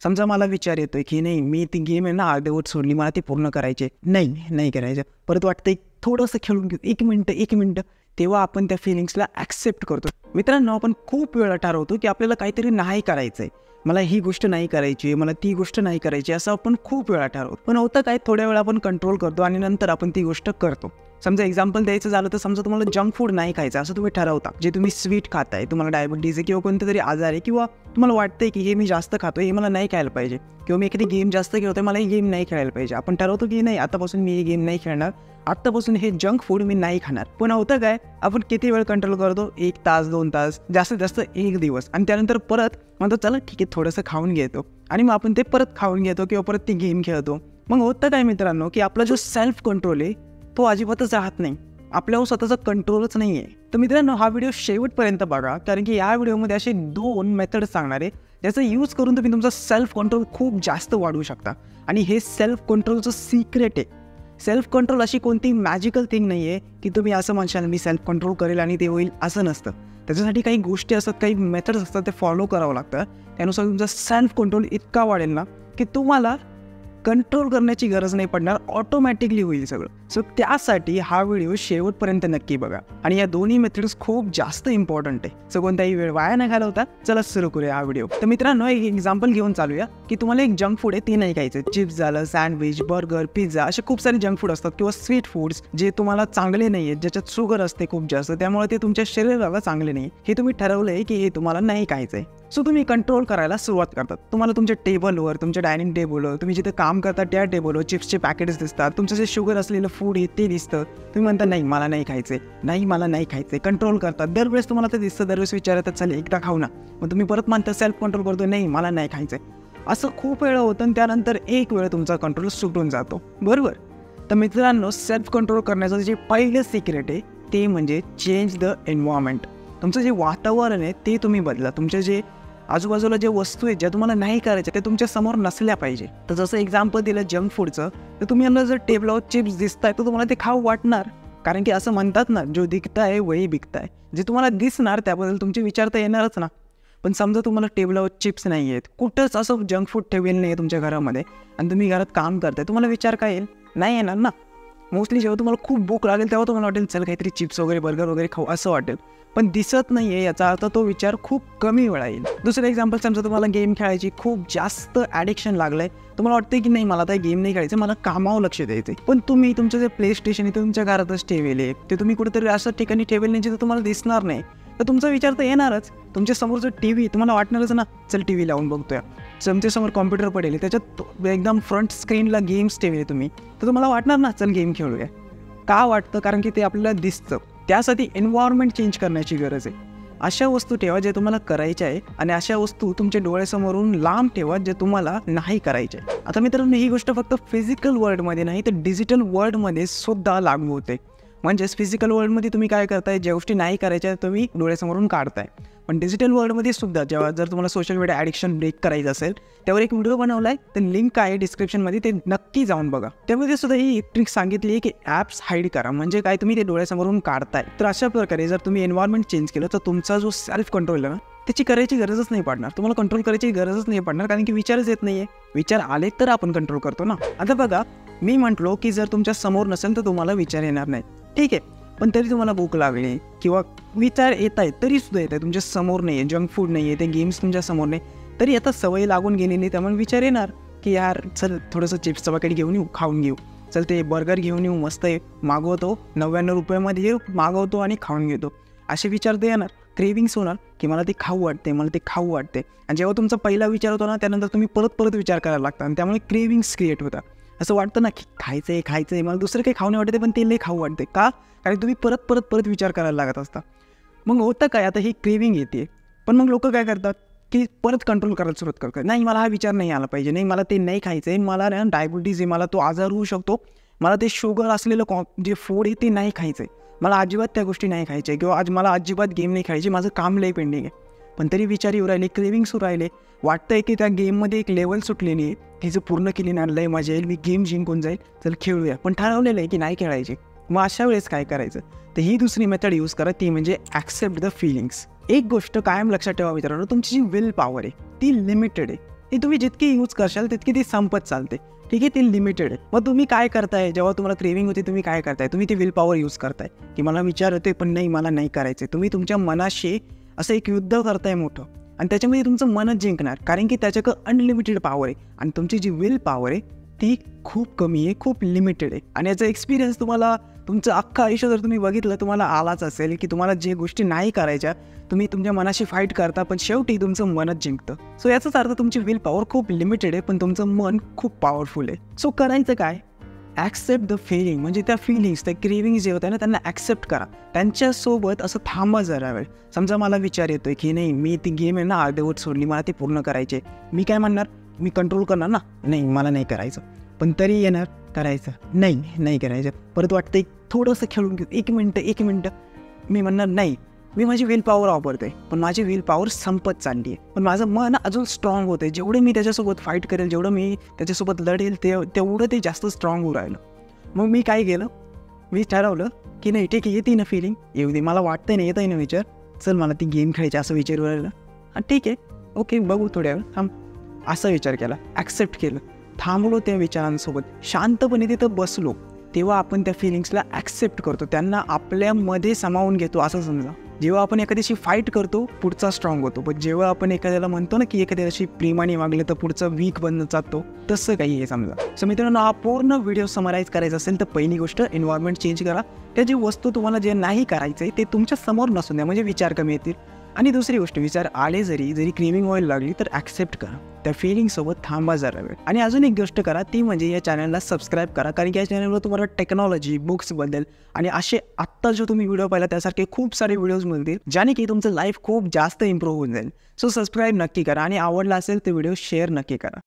समजा मला विचार येतोय की नाही मी ती गेम आहे ना अर्धवट सोडली, मला ती पूर्ण करायची नाही करायचं, परत वाटतं थोडंसं खेळून घेऊ, एक मिनटं, तेव्हा आपण त्या फिलिंग्सला ॲक्सेप्ट करतो. मित्रांनो, आपण खूप वेळा ठरवतो की आपल्याला काहीतरी नाही करायचं आहे, मला ही गोष्ट नाही करायची, मला ती गोष्ट नाही करायची, असं आपण खूप वेळा ठरवतो. पण होतं काय, थोड्या वेळा आपण कंट्रोल करतो आणि नंतर आपण ती गोष्ट करतो. समजा एक्झाम्पल द्यायचं झालं तर समजा तुम्हाला जंक फूड नाही खायचं असं तुम्ही ठरवता, जे तुम्ही स्वीट खाताय, तुम्हाला डायबिटीज आहे किंवा कोणतं तरी आजार आहे, किंवा तुम्हाला वाटतंय की हे मी जास्त खातोय, हे मला नाही खायला पाहिजे, किंवा मी एखादी गेम जास्त खेळतोय, मला ही गेम नाही खेळायला पाहिजे. आपण ठरवतो की नाही, आतापासून मी ही गेम नाही खेळणार, आत्तापासून हे जंक फूड मी नाही खाणार. पण होतं काय, आपण किती वेळ कंट्रोल करतो, 1 तास 2 तास, जास्तीत जास्त 1 दिवस, आणि त्यानंतर परत म्हणतो चला ठीक आहे थोडंसं खाऊन घेतो, आणि मग आपण ते परत खाऊन घेतो किंवा परत ती गेम खेळतो. मग होतं काय मित्रांनो, की आपला जो सेल्फ कंट्रोल आहे तो अजिबातच राहत नाही, आपल्यावर स्वतःचा कंट्रोलच नाही आहे. तर मित्रांनो, हा व्हिडिओ शेवटपर्यंत बघा, कारण की या व्हिडिओमध्ये असे 2 मेथड सांगणार आहे ज्याचा यूज करून तुम्ही तुमचा सेल्फ कंट्रोल खूप जास्त वाढवू शकता. आणि हे सेल्फ कंट्रोलचं सिक्रेट आहे. सेल्फ कंट्रोल अशी कोणती मॅजिकल थिंग नाही आहे की तुम्ही असं म्हणशाल मी सेल्फ कंट्रोल करेल आणि ते होईल, असं नसतं. त्याच्यासाठी काही गोष्टी असतात, काही मेथड्स असतात, ते फॉलो करावं लागतं. त्यानुसार तुमचा सेल्फ कंट्रोल इतका वाढेल ना की तुम्हाला कंट्रोल करण्याची गरज नाही पडणार, ऑटोमॅटिकली होईल सगळं. सो त्यासाठी हा व्हिडिओ शेवटपर्यंत नक्की बघा. आणि या दोन्ही मेथड्स खूप जास्त इम्पॉर्टंट आहे. सो कोणताही वेळ वाया न घालवता चला सुरू करूया हा व्हिडिओ. तर मित्रांनो, एक एक्झाम्पल घेऊन चालूया की तुम्हाला एक जंक फूड आहे ते नाही खायचं. चिप्स झालं, सँडविच, बर्गर, पिझ्झा, असे खूप सारे जंक फूड असतात किंवा स्वीट फूड्स जे तुम्हाला चांगले नाही आहेत, ज्याच्यात शुगर असते खूप जास्त, त्यामुळे ते तुमच्या शरीराला चांगले नाही. हे तुम्ही ठरवलंय की हे तुम्हाला नाही खायचं आहे. सो तुम्ही कंट्रोल करायला सुरुवात करतात. तुम्हाला तुमच्या टेबलवर, तुमच्या डायनिंग टेबलवर, तुम्ही जिथे काम करता त्या टेबलवर चिप्सचे पॅकेट्स दिसतात, तुमचं जे शुगर असलेलं फूड आहे ते दिसतं. तुम्ही म्हणता नाही मला नाही खायचे, नाही मला नाही खायचे, कंट्रोल करतात. दरवेळेस तुम्हाला ते दिसतं, दरवेळेस विचारतात चल एकदा खाऊ ना, मग तुम्ही परत म्हणता सेल्फ कंट्रोल करतो, नाही मला नाही खायचं. असं खूप वेळा होतं आणि त्यानंतर एक वेळ तुमचा कंट्रोल सुटून जातो, बरोबर. तर मित्रांनो, सेल्फ कंट्रोल करण्याचं जे पहिलं सिक्रेट आहे ते म्हणजे चेंज द एन्व्हायरमेंट. तुमचं जे वातावरण आहे ते तुम्ही बदला. तुमचे जे आजूबाजूला जे वस्तू आहेत ज्या तुम्हाला नाही करायच्या ते तुमच्या समोर नसल्या पाहिजे. तर जसं एक्झाम्पल दिलं जंक फूडचं, तर तुम्ही यांना जर टेबलावर चिप्स दिसताय तर तुम्हाला ते खाऊ वाटणार, कारण की असं म्हणतात ना, जो दिखताय वही बिकताय. जे तुम्हाला दिसणार त्याबद्दल तुमचे विचार तर येणारच ना. पण समजा तुम्हाला टेबलावर चिप्स नाही आहेत, कुठंच असं जंक फूड ठेवेल नाही आहे तुमच्या घरामध्ये, आणि तुम्ही घरात काम करताय, तुम्हाला विचार काय येईल? नाही येणार ना. मोस्टली जेव्हा तुम्हाला खूप भूक लागेल तेव्हा तुम्हाला वाटेल चल काहीतरी चिप्स वगैरे, बर्गर वगैरे खाऊ, असं वाटेल. पण दिसत नाही आहे याचा अर्थ तो विचार खूप कमी वेळा येईल. दुसरं एक्झाम्पल, समजा तुम्हाला गेम खेळायची खूप जास्त ॲडिक्शन लागलं आहे, तुम्हाला वाटतं की नाही मला आता गेम नाही खेळायचं, मला कामावर लक्ष द्यायचं, पण तुम्ही तुमचं जे प्ले स्टेशन आहे ते तुमच्या घरातच ठेवले, ते तुम्ही कुठेतरी असं ठिकाणी ठेवेल नाही जिथं तुम्हाला दिसणार नाही, तर तुमचा विचार तर येणारच. तुमच्या समोरचं TV तुम्हाला वाटणारच ना चल TV लावून बघतोय. तुमच्यासमोर कॉम्प्युटर पडेल, त्याच्यात एकदम फ्रंट स्क्रीनला गेम्स ठेवले तुम्ही, तर तुम्हाला वाटणार ना चल गेम खेळूया. का वाटतं? कारण की ते आपल्याला दिसतं. त्यासाठी एन्व्हायरमेंट चेंज करण्याची गरज आहे. अशा वस्तू ठेवा जे तुम्हाला करायच्या आहे, आणि अशा वस्तू तुमच्या डोळ्यासमोरून लांब ठेवा जे तुम्हाला नाही करायचे. आता मित्रांनो, ही गोष्ट फक्त फिजिकल वर्ल्डमध्ये नाही तर डिजिटल वर्ल्डमध्ये सुद्धा लागू होते. म्हणजेच फिजिकल वर्ल्डमध्ये तुम्ही काय करताय, ज्या गोष्टी नाही करायच्या तुम्ही डोळ्यासमोरून काढताय, पण डिजिटल वर्ल्डमध्ये सुद्धा जेव्हा जर तुम्हाला सोशल मीडिया ॲडिक्शन ब्रेक करायचं असेल, त्यावर एक व्हिडिओ बनवला आहे, तर लिंक आहे डिस्क्रिप्शनमध्ये, ते नक्की जाऊन बघा. त्यामध्ये सुद्धा ही एक ट्रिक सांगितली आहे की ॲप्स हाईड करा. म्हणजे काय, तुम्ही ते डोळ्यासमोरून काढताय. तर अशा प्रकारे जर तुम्ही एन्व्हायरमेंट चेंज केलं तर तुमचा जो सेल्फ कंट्रोल आहे ना, त्याची करायची गरजच नाही पडणार. तुम्हाला कंट्रोल करायची गरजच नाही पडणार, कारण की विचारच येत नाही आहे. विचार आले तर आपण कंट्रोल करतो ना. आता बघा, मी म्हटलो की जर तुमच्या समोर नसेल तर तुम्हाला विचार येणार नाही, ठीक आहे, पण तरी तुम्हाला भूक लागली किंवा विचार येत आहेत तरी सुद्धा येत आहे, तुमच्या समोर नाही आहे, जंक फूड नाही आहे, ते गेम्स तुमच्या समोर नाही, तरी आता सवय लागून गेलेली, त्यामुळे विचार येणार की यार चल थोडंसं चिप्सचं पॅकेट घेऊन येऊ, खाऊन घेऊ, चल ते बर्गर घेऊन येऊ, मस्त आहे, मागवतो, 99 रुपयामध्ये मागवतो आणि खाऊन घेतो. असे विचार ते येणार, क्रेविंग्स होणार की मला ते खाऊ वाटते, मला ते खाऊ वाटते. आणि जेव्हा तुमचा पहिला विचार होतो ना, त्यानंतर तुम्ही परत विचार करायला लागता, आणि त्यामुळे क्रेविंग्स क्रिएट होतात. असं वाटतं ना की खायचं आहे, मला दुसरं काही खाऊ नाही वाटते, पण ते लई खाऊ वाटते. का? कारण तुम्ही परत विचार करायला लागत असता. मग होतं काय, आता ही क्रेविंग येते, पण मग लोक काय करतात की परत कंट्रोल करायला सुरुवात करतात. नाही मला हा विचार नाही आला पाहिजे, नाही मला ते नाही खायचं आहे, मला ना डायबिटीज आहे, मला तो आजार होऊ शकतो, मला ते शुगर असलेलं जे फूड आहे ते नाही खायचं आहे, मला अजिबात त्या गोष्टी नाही खायच्या, किंवा आज मला अजिबात गेम नाही खेळायची, माझं काम लई पेंडिंग आहे. पण तरी विचार येऊ राहिले, क्रेविंग सुरू राहिले, वाटतंय की त्या गेममध्ये एक लेवल सुटलेली आहे, ती जर पूर्ण केली ना लय मजा येईल, मी गेम जिंकून जाईल, चल खेळूया, पण ठरवलेलं आहे की नाही खेळायचे. मग अशा वेळेस काय करायचं, तर ही दुसरी मेथड यूज करा, ती म्हणजे ॲक्सेप्ट द फिलिंग्स. एक गोष्ट कायम लक्षात ठेवा मित्रांनो, तुमची जी विल पॉवर आहे ती लिमिटेड आहे. ती तुम्ही जितकी यूज करशाल तितकी ती संपत चालते. ठीक आहे, ती लिमिटेड आहे. मग तुम्ही काय करताय जेव्हा तुम्हाला क्रेविंग होते, तुम्ही काय करताय? तुम्ही ती विल पॉवर यूज करताय की मला विचार होते पण नाही, मला नाही करायचं. तुम्ही तुमच्या मनाशी असं एक युद्ध करताय मोठं आणि त्याच्यामध्ये तुमचं मनच जिंकणार, कारण की त्याच्याकडं अनलिमिटेड पॉवर आहे आणि तुमची जी विल पॉवर आहे ती खूप कमी आहे, खूप लिमिटेड आहे. आणि याचा एक्सपिरियन्स तुम्हाला तुमचं अख्खं आयुष्य जर तुम्ही बघितलं तुम्हाला आलाच असेल की तुम्हाला जे गोष्टी नाही करायच्या तुम्ही तुमच्या मनाशी फाईट करता पण शेवटी तुमचं मनच जिंकतं. सो याचाच अर्थ तुमची विल पॉवर खूप लिमिटेड आहे पण तुमचं मन खूप पॉवरफुल आहे. सो करायचं काय? ॲक्सेप्ट द फिलिंग, म्हणजे त्या फिलिंग्स, त्या क्रेविंग्स जे होत्या ना त्यांना ॲक्सेप्ट करा. त्यांच्यासोबत असं थांबा जरा वेळ. समजा मला विचार येतोय की नाही, मी ती गेम आहे ना अर्धवट सोडली, मला ती पूर्ण करायची आहे. मी काय म्हणणार? मी कंट्रोल करणार ना, नाही मला नाही करायचं. पण तरी येणार करायचं, नाही करायचं. परत वाटतं थोडंसं खेळून घेऊ, एक मिनटं. मी म्हणणार नाही, मी माझी विल पॉवर वापरते पण माझी विल पॉवर संपत चालली आहे. पण माझं मन अजून स्ट्रॉंग होतं. जेवढं मी त्याच्यासोबत फाईट करेल, जेवढं मी त्याच्यासोबत लढेल तेवढं ते जास्त स्ट्रॉंग होऊ राहिलं. मग मी काय केलं? मी ठरवलं की नाही ठीक आहे, येते ना फिलिंग येऊ दे, मला वाटतंय ना, येतंय ना विचार, चल मला ती गेम खेळायची असं विचारू राहिलं. हां ठीक आहे, ओके बघू थोड्या वेळ थांब, असा विचार केला, ॲक्सेप्ट केलं, थांबलो त्या विचारांसोबत, शांतपणे तिथं बसलो. तेव्हा आपण त्या फिलिंग्सला ॲक्सेप्ट करतो, त्यांना आपल्यामध्ये सामावून घेतो असं समजा. जेव्हा आपण एखाद्याशी फाईट करतो पुढचा स्ट्रॉंग होतो, पण जेव्हा आपण एखाद्याला म्हणतो ना की एखाद्याशी प्रेमाने वागलं तर पुढचा वीक बनत जातो, तसं काही आहे समजा. सो मित्रांनो, हा पूर्ण व्हिडिओ समराईज करायचा असेल तर पहिली गोष्ट एन्व्हायरमेंट चेंज करा. त्या जी वस्तू तुम्हाला जे नाही करायचं आहे ते तुमच्या समोर नसून द्या, म्हणजे विचार कमी येतील. आणि दुसरी गोष्ट, विचार आले जरी क्रेविंग व्हायला लागली तर ॲक्सेप्ट करा, त्या फिलिंगसोबत थांबा जरा वेळ. आणि अजून एक गोष्ट करा, ती म्हणजे या चॅनलला सबस्क्राईब करा, कारण की या चॅनलवर तुम्हाला टेक्नॉलॉजी, बुक्सबद्दल आणि असे आत्ता जो तुम्ही व्हिडिओ पाहिला त्यासारखे खूप सारे व्हिडिओज मिळतील ज्याने की तुमचं लाईफ खूप जास्त इम्प्रूव्ह होऊन जाईल. सो सबस्क्राईब नक्की करा आणि आवडला असेल तर व्हिडिओ शेअर नक्की करा.